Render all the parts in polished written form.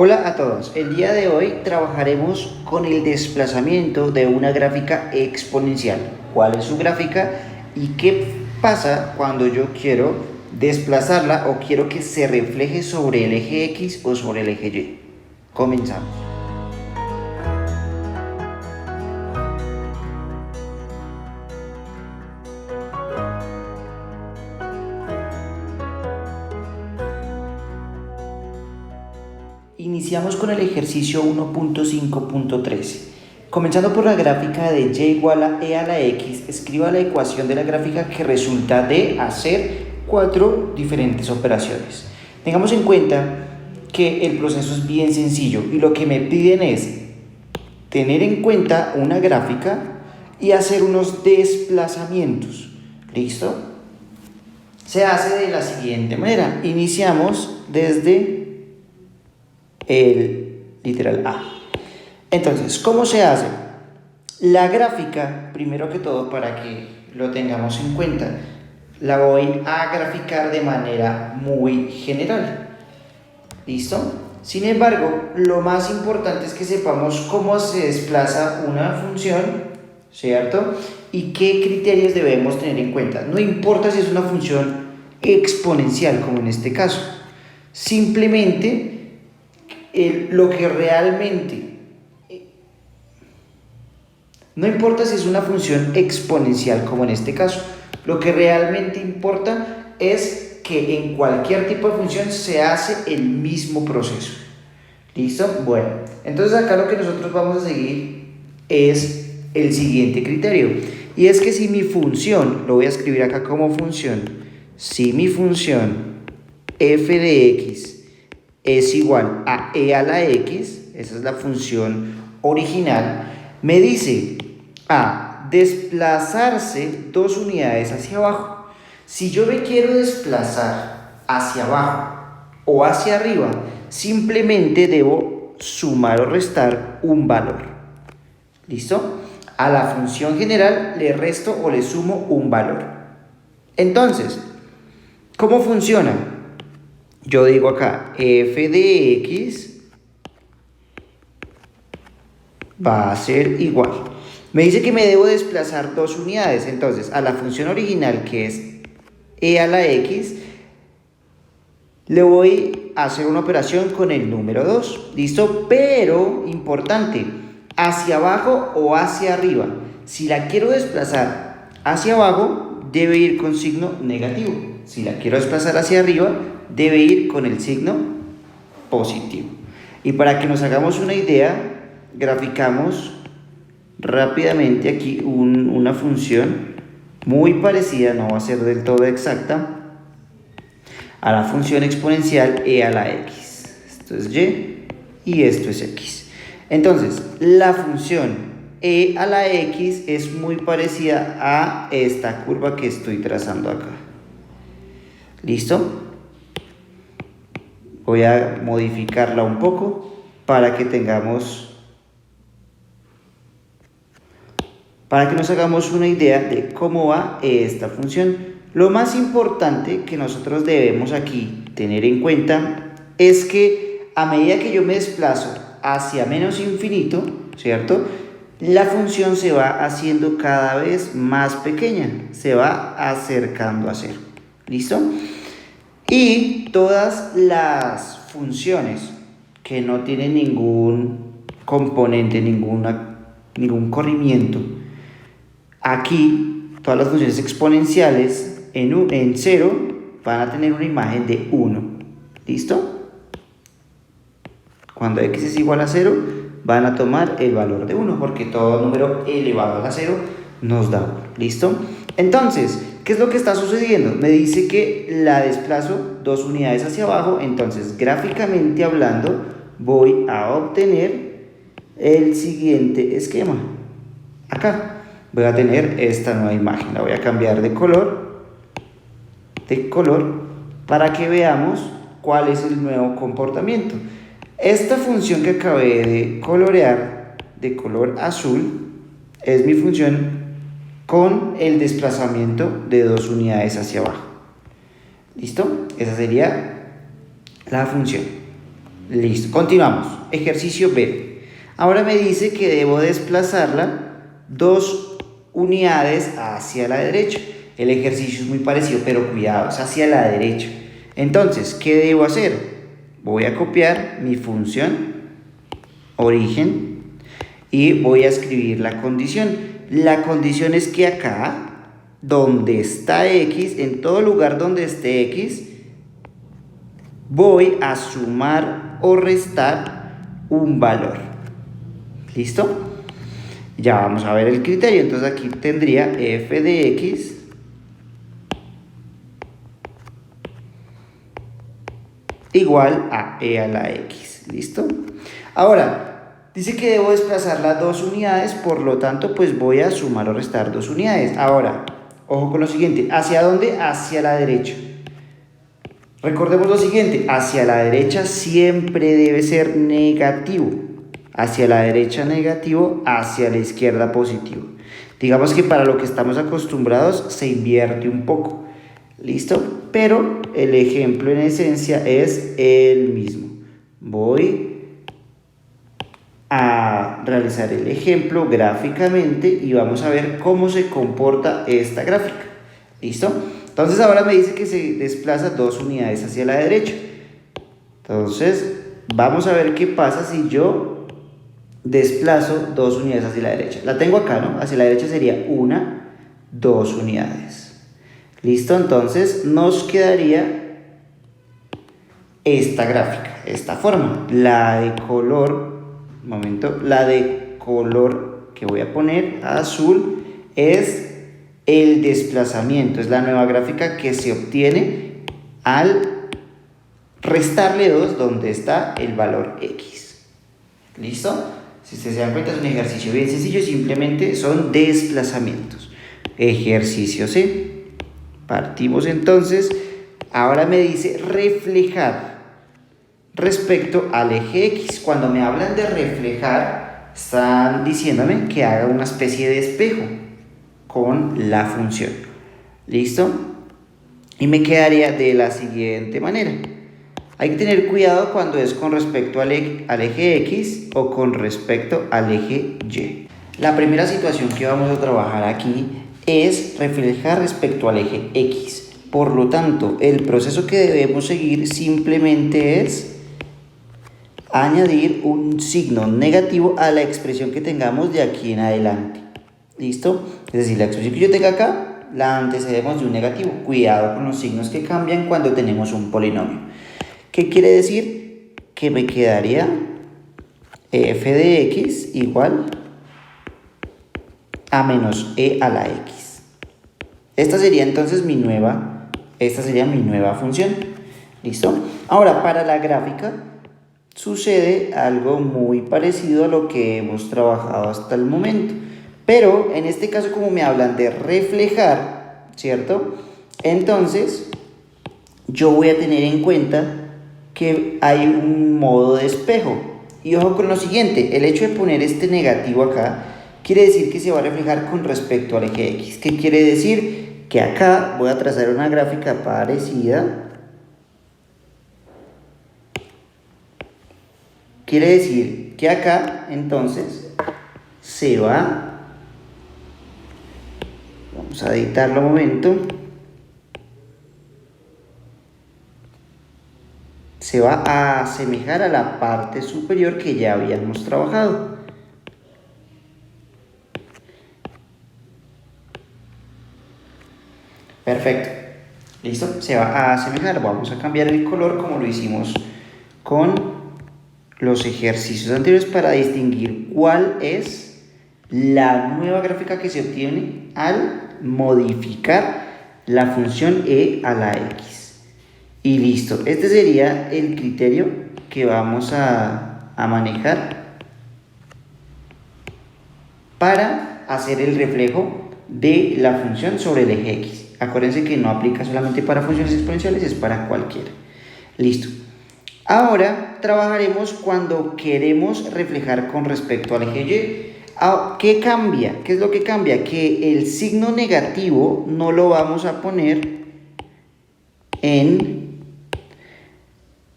Hola a todos, el día de hoy trabajaremos con el desplazamiento de una gráfica exponencial. ¿Cuál es su gráfica y qué pasa cuando yo quiero desplazarla o quiero que se refleje sobre el eje X o sobre el eje Y? Comenzamos. Iniciamos con el ejercicio 1.5.13. Comenzando por la gráfica de y igual a e a la x, escriba la ecuación de la gráfica que resulta de hacer 4 diferentes operaciones. Tengamos en cuenta que el proceso es bien sencillo y lo que me piden es tener en cuenta una gráfica y hacer unos desplazamientos. ¿Listo? Se hace de la siguiente manera. Iniciamos desde el literal A. Entonces, ¿cómo se hace? La gráfica, primero que todo, para que lo tengamos en cuenta, la voy a graficar de manera muy general. ¿Listo? Sin embargo, lo más importante es que sepamos cómo se desplaza una función, ¿cierto? Y qué criterios debemos tener en cuenta. No importa si es una función exponencial, como en este caso. Simplemente lo que realmente, no importa si es una función exponencial como en este caso, lo que realmente importa es que en cualquier tipo de función se hace el mismo proceso. ¿Listo? Bueno, entonces acá lo que nosotros vamos a seguir es el siguiente criterio, y es que si mi función, lo voy a escribir acá como función, si mi función f de x es igual a e a la x, esa es la función original, me dice a desplazarse 2 unidades hacia abajo. Si yo me quiero desplazar hacia abajo o hacia arriba, simplemente debo sumar o restar un valor. ¿Listo? A la función general le resto o le sumo un valor. Entonces, ¿cómo funciona? Yo digo acá, f de x va a ser igual. Me dice que me debo desplazar 2 unidades, entonces a la función original, que es e a la x, le voy a hacer una operación con el número 2, ¿listo? Pero, importante, hacia abajo o hacia arriba. Si la quiero desplazar hacia abajo, debe ir con signo negativo. Si la quiero desplazar hacia arriba, debe ir con el signo positivo. Y para que nos hagamos una idea, graficamos rápidamente aquí una función muy parecida, no va a ser del todo exacta, a la función exponencial e a la x. Esto es y y esto es x. Entonces, la función e a la x es muy parecida a esta curva que estoy trazando acá. ¿Listo? Voy a modificarla un poco para que nos hagamos una idea de cómo va esta función. Lo más importante que nosotros debemos aquí tener en cuenta es que a medida que yo me desplazo hacia menos infinito, ¿cierto?, la función se va haciendo cada vez más pequeña, se va acercando a cero. ¿Listo? Y todas las funciones que no tienen ningún componente, ningún corrimiento, aquí todas las funciones exponenciales en 0 van a tener una imagen de 1. ¿Listo? Cuando x es igual a 0, van a tomar el valor de 1, porque todo número elevado a la 0 nos da 1. ¿Listo? Entonces, ¿qué es lo que está sucediendo? Me dice que la desplazo 2 unidades hacia abajo, entonces gráficamente hablando voy a obtener el siguiente esquema. Acá voy a tener esta nueva imagen, la voy a cambiar de color para que veamos cuál es el nuevo comportamiento. Esta función que acabé de colorear de color azul es mi función con el desplazamiento de 2 unidades hacia abajo. ¿Listo? Esa sería la función. Listo, continuamos. Ejercicio B. Ahora me dice que debo desplazarla 2 unidades hacia la derecha. El ejercicio es muy parecido, pero cuidado, es hacia la derecha. Entonces, ¿qué debo hacer? Voy a copiar mi función origen y voy a escribir la condición. La condición es que acá, donde está x, en todo lugar donde esté x, voy a sumar o restar un valor. ¿Listo? Ya vamos a ver el criterio. Entonces aquí tendría f de x igual a e a la x. ¿Listo? Ahora, dice que debo desplazar las 2 unidades, por lo tanto, pues voy a sumar o restar 2 unidades. Ahora, ojo con lo siguiente. ¿Hacia dónde? Hacia la derecha. Recordemos lo siguiente. Hacia la derecha siempre debe ser negativo. Hacia la derecha negativo, hacia la izquierda positivo. Digamos que para lo que estamos acostumbrados se invierte un poco. ¿Listo? Pero el ejemplo en esencia es el mismo. Voy a realizar el ejemplo gráficamente y vamos a ver cómo se comporta esta gráfica. ¿Listo? Entonces ahora me dice que se desplaza 2 unidades hacia la derecha. Entonces vamos a ver qué pasa si yo desplazo 2 unidades hacia la derecha. La tengo acá, ¿no? Hacia la derecha sería 1, 2 unidades. ¿Listo? Entonces nos quedaría esta gráfica, esta forma. La de color, la de color que voy a poner azul es el desplazamiento, es la nueva gráfica que se obtiene al restarle 2 donde está el valor x. ¿Listo? Si ustedes se dan cuenta es un ejercicio bien sencillo, simplemente son desplazamientos. Ejercicio C. Partimos entonces, ahora me dice reflejar respecto al eje X. Cuando me hablan de reflejar, están diciéndome que haga una especie de espejo con la función. ¿Listo? Y me quedaría de la siguiente manera. Hay que tener cuidado cuando es con respecto al eje X o con respecto al eje Y. La primera situación que vamos a trabajar aquí es reflejar respecto al eje X. Por lo tanto, el proceso que debemos seguir simplemente es añadir un signo negativo a la expresión que tengamos de aquí en adelante. ¿Listo? Es decir, la expresión que yo tenga acá la antecedemos de un negativo. Cuidado con los signos que cambian cuando tenemos un polinomio. ¿Qué quiere decir? Que me quedaría f de x igual a menos e a la x. Esta sería entonces mi nueva función. ¿Listo? Ahora, para la gráfica sucede algo muy parecido a lo que hemos trabajado hasta el momento. Pero en este caso, como me hablan de reflejar, ¿cierto? Entonces, yo voy a tener en cuenta que hay un modo de espejo. Y ojo con lo siguiente, el hecho de poner este negativo acá quiere decir que se va a reflejar con respecto al eje X. ¿Qué quiere decir? Que acá voy a trazar una gráfica parecida. Quiere decir que acá, entonces, se va... Vamos a editarlo un momento. Se va a asemejar a la parte superior que ya habíamos trabajado. Perfecto. ¿Listo? Se va a asemejar. Vamos a cambiar el color como lo hicimos con los ejercicios anteriores para distinguir cuál es la nueva gráfica que se obtiene al modificar la función e a la x. Y listo. Este sería el criterio que vamos a manejar para hacer el reflejo de la función sobre el eje x. Acuérdense que no aplica solamente para funciones exponenciales, es para cualquiera. Listo. Ahora trabajaremos cuando queremos reflejar con respecto al eje y. ¿Qué cambia? ¿Qué es lo que cambia? Que el signo negativo no lo vamos a poner en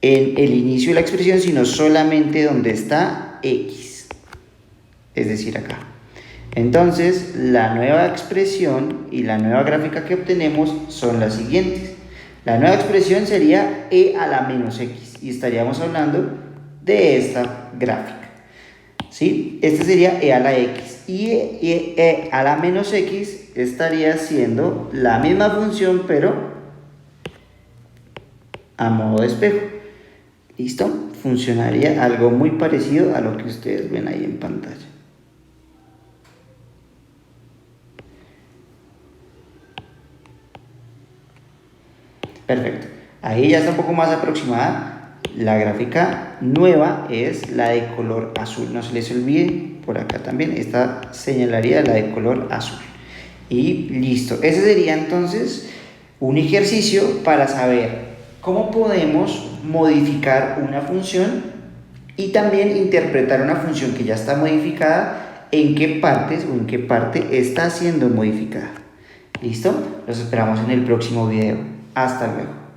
en el inicio de la expresión, sino solamente donde está x, es decir, acá. Entonces, la nueva expresión y la nueva gráfica que obtenemos son las siguientes. La nueva expresión sería e a la menos x y estaríamos hablando de esta gráfica. ¿Sí? Este sería e a la x y e a la menos x estaría siendo la misma función pero a modo de espejo. ¿Listo? Funcionaría algo muy parecido a lo que ustedes ven ahí en pantalla. Perfecto. Ahí ya está un poco más aproximada. La gráfica nueva es la de color azul. No se les olvide, por acá también, esta señalaría la de color azul. Y listo. Ese sería entonces un ejercicio para saber cómo podemos modificar una función y también interpretar una función que ya está modificada, en qué partes o en qué parte está siendo modificada. ¿Listo? Los esperamos en el próximo video. Hasta luego.